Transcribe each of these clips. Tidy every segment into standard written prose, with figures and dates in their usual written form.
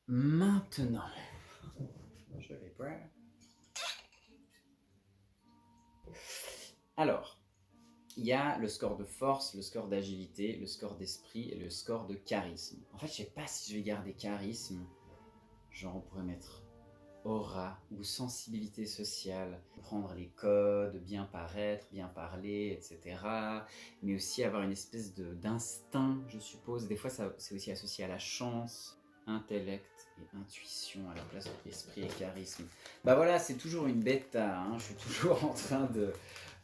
Maintenant, je vais boire. Alors, il y a le score de force, le score d'agilité, le score d'esprit et le score de charisme. En fait, je sais pas si je vais garder charisme. Genre, on pourrait mettre aura ou sensibilité sociale, prendre les codes, bien paraître, bien parler, etc. Mais aussi avoir une espèce d'instinct, je suppose. Des fois, c'est aussi associé à la chance, intellect et intuition à la place de esprit et charisme. Bah voilà, c'est toujours une bêta, hein. Je suis toujours en train de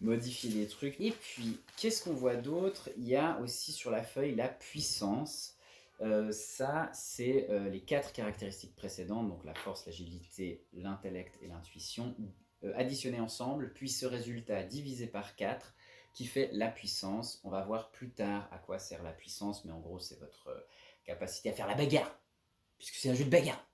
modifier les trucs. Et puis, qu'est-ce qu'on voit d'autre? Il y a aussi sur la feuille la puissance. Ça, c'est les 4 caractéristiques précédentes, donc la force, l'agilité, l'intellect et l'intuition, additionnés ensemble, puis ce résultat divisé par 4 qui fait la puissance. On va voir plus tard à quoi sert la puissance, mais en gros, c'est votre capacité à faire la bagarre, puisque c'est un jeu de bagarre.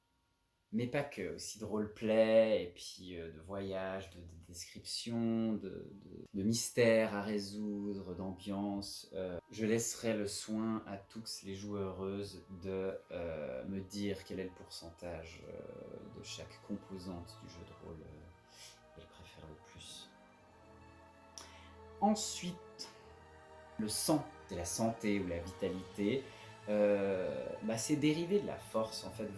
Mais pas que, aussi de roleplay, et puis de voyage, de description, de mystères à résoudre, d'ambiance. Je laisserai le soin à toutes les joueuses de me dire quel est le pourcentage de chaque composante du jeu de rôle qu'elles préfèrent le plus. Ensuite, le sang, c'est la santé ou la vitalité. C'est dérivé de la force en fait.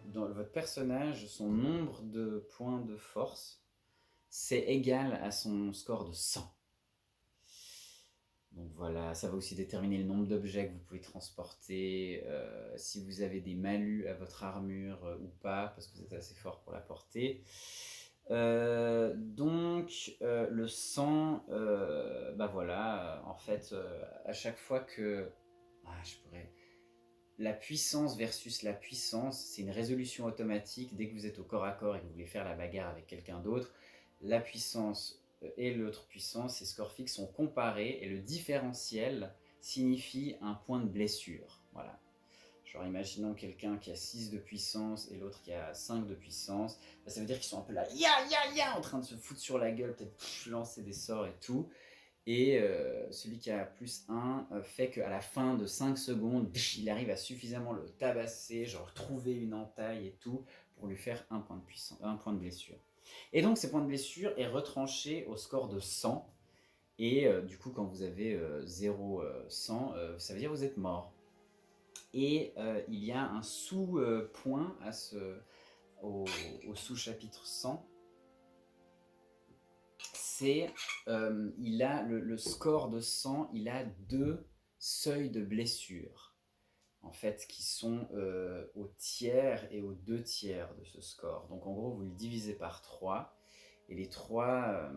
Dans votre personnage, son nombre de points de force, c'est égal à son score de sang. Donc voilà, ça va aussi déterminer le nombre d'objets que vous pouvez transporter, si vous avez des malus à votre armure ou pas, parce que vous êtes assez fort pour la porter. Le sang, voilà, en fait, à chaque fois que... je pourrais... La puissance versus la puissance, c'est une résolution automatique. Dès que vous êtes au corps à corps et que vous voulez faire la bagarre avec quelqu'un d'autre, la puissance et l'autre puissance, ces scores fixes sont comparés et le différentiel signifie un point de blessure. Voilà. Genre imaginons quelqu'un qui a 6 de puissance et l'autre qui a 5 de puissance. Ça veut dire qu'ils sont un peu là, en train de se foutre sur la gueule, peut-être lancer des sorts et tout. Et celui qui a plus 1 fait qu'à la fin de 5 secondes, il arrive à suffisamment le tabasser, genre trouver une entaille et tout, pour lui faire un point de puissance, un point de blessure. Et donc, ces points de blessure est retranché au score de 100. Et du coup, quand vous avez 0, 100, ça veut dire que vous êtes mort. Et il y a un sous-point au sous-chapitre 100. Il a le score de 100, il a 2 seuils de blessure, en fait, qui sont au tiers et aux 2 tiers de ce score. Donc en gros, vous le divisez par 3, et les 3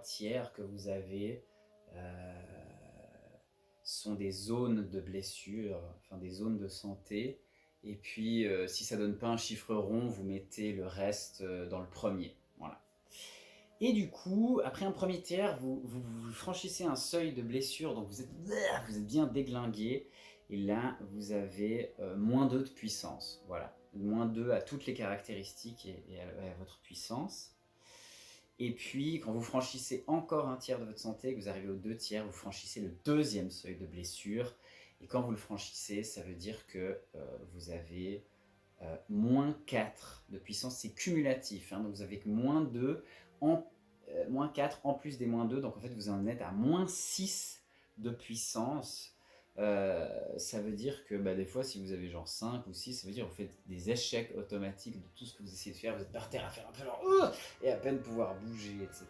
tiers que vous avez sont des zones de blessure, enfin des zones de santé. Et puis, si ça donne pas un chiffre rond, vous mettez le reste dans le premier. Voilà. Et du coup, après un premier tiers, vous franchissez un seuil de blessure, donc vous êtes bien déglingué. Et là, vous avez moins 2 de puissance. Voilà, moins 2 à toutes les caractéristiques et à votre puissance. Et puis, quand vous franchissez encore un tiers de votre santé, que vous arrivez aux 2 tiers, vous franchissez le deuxième seuil de blessure. Et quand vous le franchissez, ça veut dire que vous avez moins 4 de puissance. C'est cumulatif, hein, donc vous avez que moins 2 moins 4 en plus des moins 2, donc en fait vous en êtes à moins 6 de puissance. Ça veut dire que des fois, si vous avez genre 5 ou 6, ça veut dire que vous faites des échecs automatiques de tout ce que vous essayez de faire. Vous êtes par terre à faire un peu genre et à peine pouvoir bouger, etc.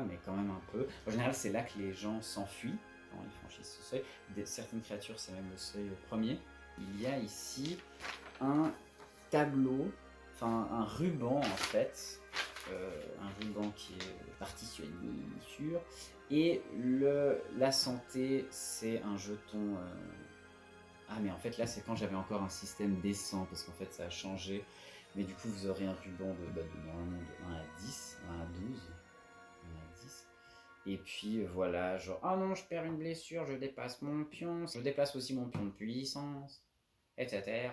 Mais quand même un peu. En général, c'est là que les gens s'enfuient quand ils franchissent ce seuil. Certaines créatures, c'est même le seuil premier. Il y a ici un tableau, enfin un ruban en fait, un ruban qui est partitionné sur, et la santé c'est un jeton. Ah mais en fait là c'est quand j'avais encore un système décent, parce qu'en fait ça a changé, mais du coup vous aurez un ruban normalement de 1 à 10, 1 à 12, 1 à 10. Et puis voilà, genre ah non je perds une blessure, je dépasse mon pion, je dépasse aussi mon pion de puissance, etc.